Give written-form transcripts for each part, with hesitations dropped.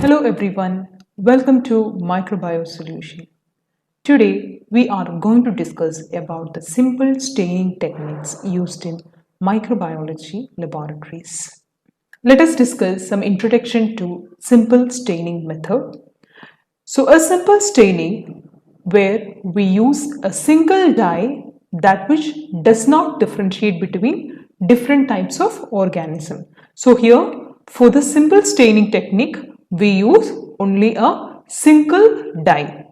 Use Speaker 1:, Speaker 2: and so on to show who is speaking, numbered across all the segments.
Speaker 1: Hello everyone, welcome to Microbiome Solution. Today we are going to discuss about the simple staining techniques used in microbiology laboratories. Let us discuss some introduction to simple staining method. So a simple staining where we use a single dye that which does not differentiate between different types of organism. So here for the simple staining technique we use only a single dye.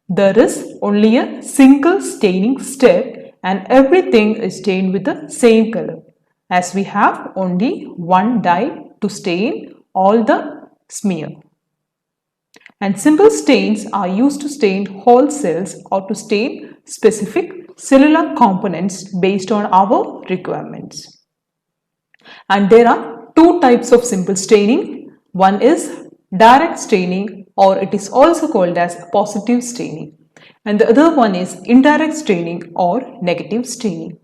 Speaker 1: There is only a single staining step and everything is stained with the same color as we have only one dye to stain all the smear. And simple stains are used to stain whole cells or to stain specific cellular components based on our requirements. And there are two types of simple staining. One is direct staining, or it is also called as positive staining. And the other one is indirect staining or negative staining.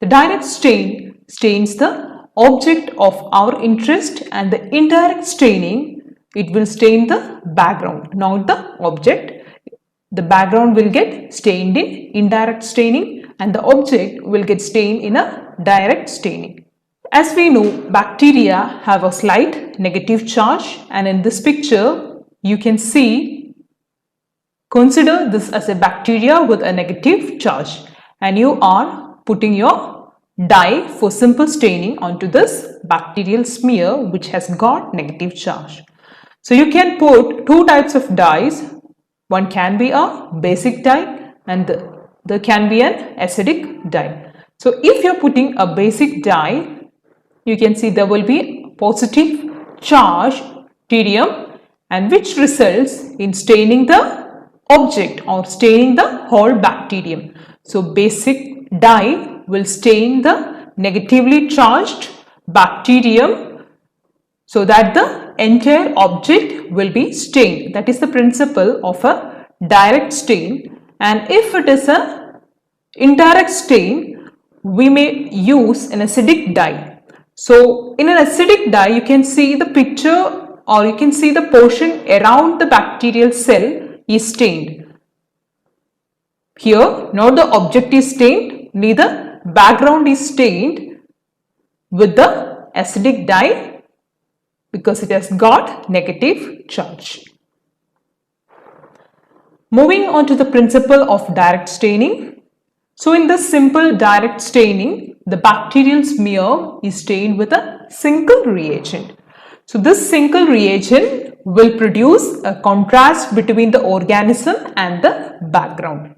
Speaker 1: The direct stain stains the object of our interest, and the indirect staining, it will stain the background, not the object. The background will get stained in indirect staining and the object will get stained in a direct staining. As we know, bacteria have a slight negative charge, and in this picture you can see, consider this as a bacteria with a negative charge, and you are putting your dye for simple staining onto this bacterial smear which has got negative charge. So you can put two types of dyes. One can be a basic dye and there can be an acidic dye. So if you are putting a basic dye, you can see there will be positive charge tritium, and which results in staining the object or staining the whole bacterium. So basic dye will stain the negatively charged bacterium so that the entire object will be stained. That is the principle of a direct stain. And if it is an indirect stain, we may use an acidic dye. So in an acidic dye, you can see the picture, or you can see the portion around the bacterial cell is stained. Here, not the object is stained, neither background is stained with the acidic dye because it has got negative charge. Moving on to the principle of direct staining. So in this simple direct staining, the bacterial smear is stained with a single reagent. So this single reagent will produce a contrast between the organism and the background.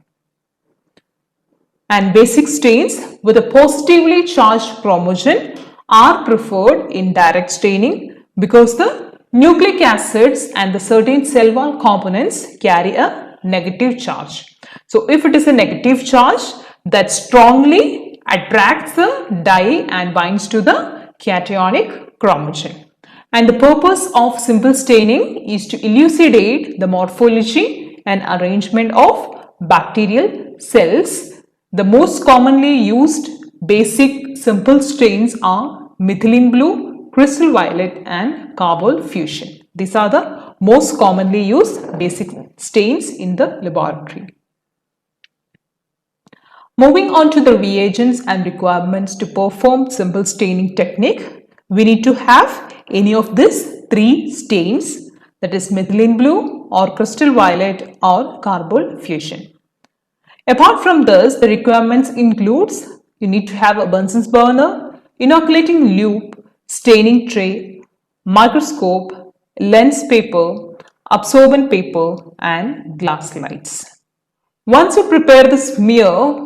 Speaker 1: And basic stains with a positively charged chromogen are preferred in direct staining because the nucleic acids and the certain cell wall components carry a negative charge. So if it is a negative charge, that strongly attracts the dye and binds to the cationic chromogen. And the purpose of simple staining is to elucidate the morphology and arrangement of bacterial cells. The most commonly used basic simple stains are methylene blue, crystal violet and carbol fuchsia. These are the most commonly used basic stains in the laboratory. Moving on to the reagents and requirements to perform simple staining technique, we need to have any of these three stains, that is methylene blue or crystal violet or carbol fuchsia. Apart from this, the requirements includes you need to have a Bunsen burner, inoculating loop, staining tray, microscope, lens paper, absorbent paper and glass slides. Once you prepare the smear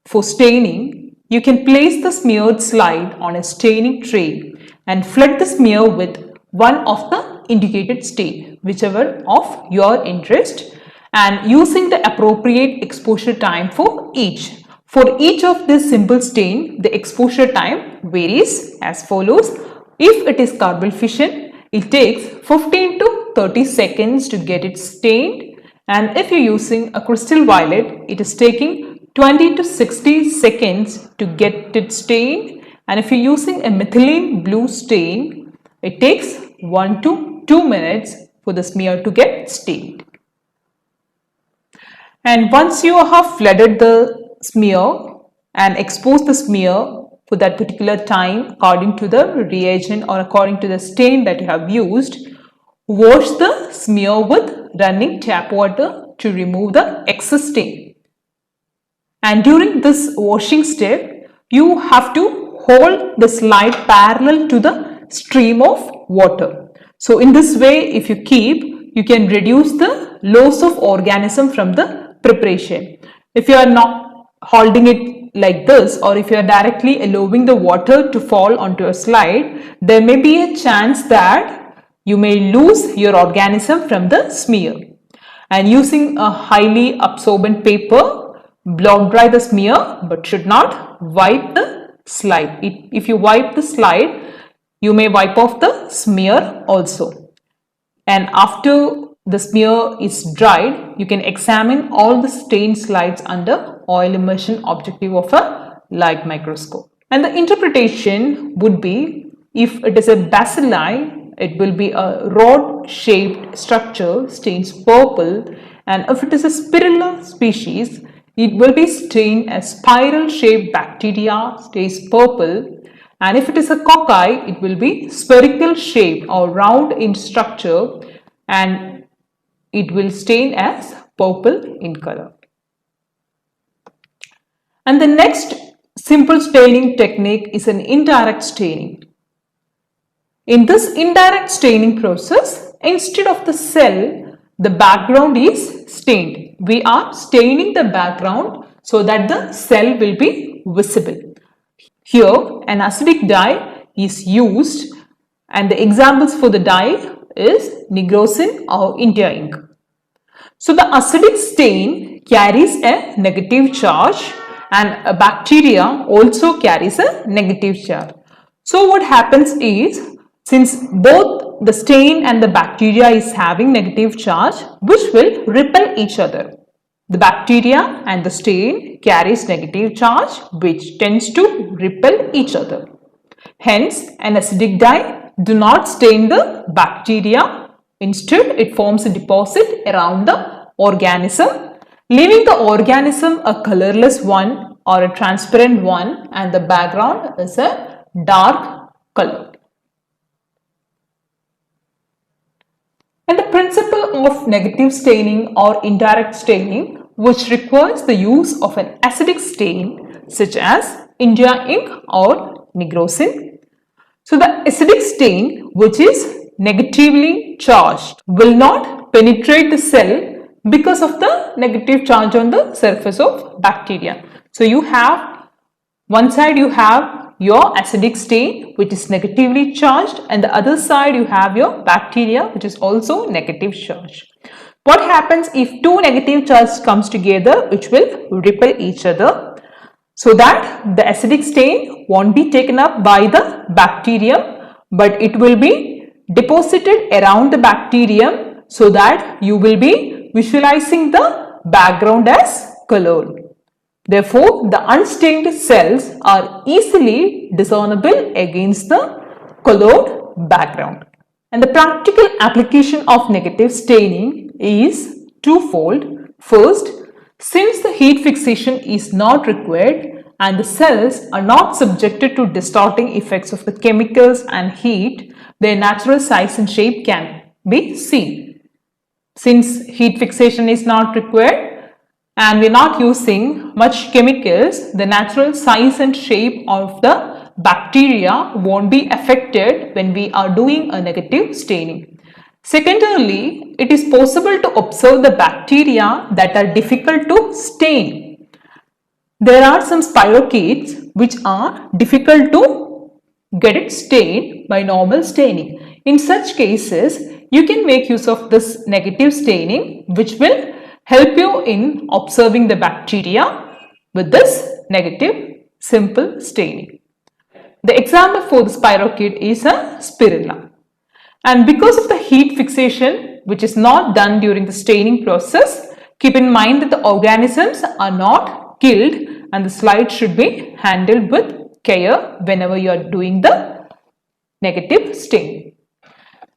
Speaker 1: for staining, you can place the smeared slide on a staining tray and flood the smear with one of the indicated stain, whichever of your interest, and using the appropriate exposure time for each. For each of this simple stain, the exposure time varies as follows. If it is carbol fission, it takes 15 to 30 seconds to get it stained, and if you're using a crystal violet, it is taking 20 to 60 seconds to get it stained, and if you're using a methylene blue stain, it takes 1 to 2 minutes for the smear to get stained. And once you have flooded the smear and exposed the smear for that particular time according to the reagent or according to the stain that you have used, wash the smear with running tap water to remove the excess stain. And during this washing step, you have to hold the slide parallel to the stream of water. So in this way, if you keep, you can reduce the loss of organism from the preparation. If you are not holding it like this, or if you are directly allowing the water to fall onto a slide, there may be a chance that you may lose your organism from the smear. And using a highly absorbent paper, blow dry the smear but should not wipe the slide. If you wipe the slide, you may wipe off the smear also. And after the smear is dried, you can examine all the stained slides under oil immersion objective of a light microscope. And the interpretation would be, if it is a bacilli, it will be a rod shaped structure, stains purple, and if it is a spirilla species, it will be stained as spiral shaped bacteria, stains purple, and if it is a cocci, it will be spherical shaped or round in structure and it will stain as purple in color. And the next simple staining technique is an indirect staining. In this indirect staining process, instead of the cell, the background is stained. We are staining the background so that the cell will be visible. Here, an acidic dye is used and the examples for the dye is nigrosin or India ink. So, the acidic stain carries a negative charge and a bacteria also carries a negative charge. So, what happens is, since both the stain and the bacteria is having negative charge, which will repel each other. The bacteria and the stain carries negative charge which tends to repel each other. Hence, an acidic dye do not stain the bacteria. Instead, it forms a deposit around the organism, leaving the organism a colorless one or a transparent one, and the background is a dark color. And the principle of negative staining or indirect staining, which requires the use of an acidic stain such as India ink or nigrosin. So the acidic stain, which is negatively charged, will not penetrate the cell because of the negative charge on the surface of bacteria. So you have one side, you have your acidic stain which is negatively charged, and the other side you have your bacteria which is also negative charged. What happens if two negative charges comes together, which will repel each other, so that the acidic stain won't be taken up by the bacterium, but it will be deposited around the bacterium, so that you will be visualizing the background as colored. Therefore, the unstained cells are easily discernible against the colored background. And the practical application of negative staining is twofold. First, since the heat fixation is not required and the cells are not subjected to distorting effects of the chemicals and heat, their natural size and shape can be seen. Since heat fixation is not required, and we are not using much chemicals, the natural size and shape of the bacteria won't be affected when we are doing a negative staining. Secondarily, it is possible to observe the bacteria that are difficult to stain. There are some spirochetes which are difficult to get it stained by normal staining. In such cases, you can make use of this negative staining, which will help you in observing the bacteria with this negative simple staining. The example for the spirochete is a spirilla. And because of the heat fixation, which is not done during the staining process, keep in mind that the organisms are not killed and the slide should be handled with care whenever you are doing the negative staining.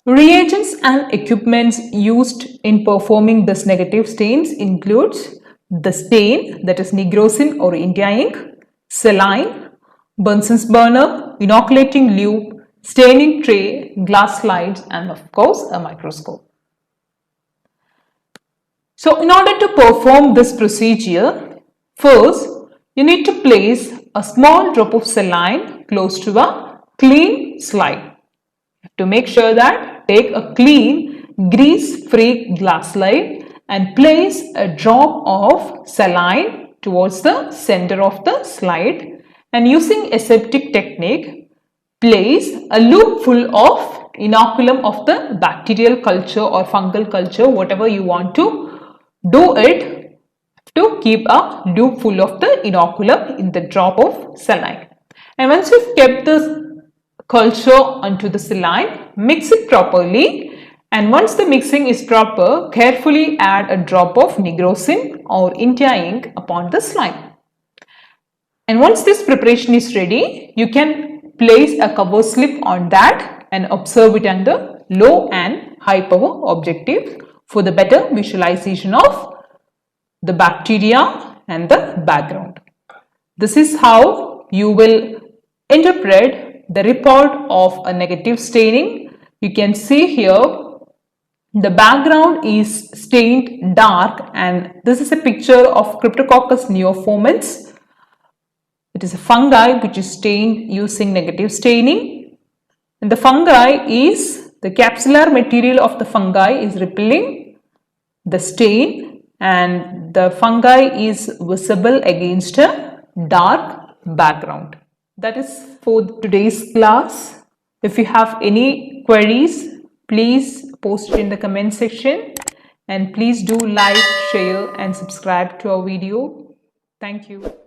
Speaker 1: Reagents and equipments used in performing this negative stains includes the stain, that is nigrosin or India ink, saline, Bunsen's burner, inoculating loop, staining tray, glass slides, and of course a microscope. So in order to perform this procedure, first you need to place a small drop of saline close to a clean slide. To make sure that, take a clean grease-free glass slide and place a drop of saline towards the center of the slide, and using aseptic technique, place a loop full of inoculum of the bacterial culture or fungal culture, whatever you want to do it, to keep a loop full of the inoculum in the drop of saline. And once you've kept this culture onto the saline, mix it properly, and once the mixing is proper, carefully add a drop of nigrosin or India ink upon the slime. And once this preparation is ready, you can place a cover slip on that and observe it under low and high power objectives for the better visualization of the bacteria and the background. This is how you will interpret the report of a negative staining. You can see here the background is stained dark, and this is a picture of Cryptococcus neoformans. It is a fungi which is stained using negative staining, and the fungi is, the capsular material of the fungi is repelling the stain, and the fungi is visible against a dark background. That is for today's class. If you have any queries, please post it in the comment section, and please do like, share and subscribe to our video. Thank you.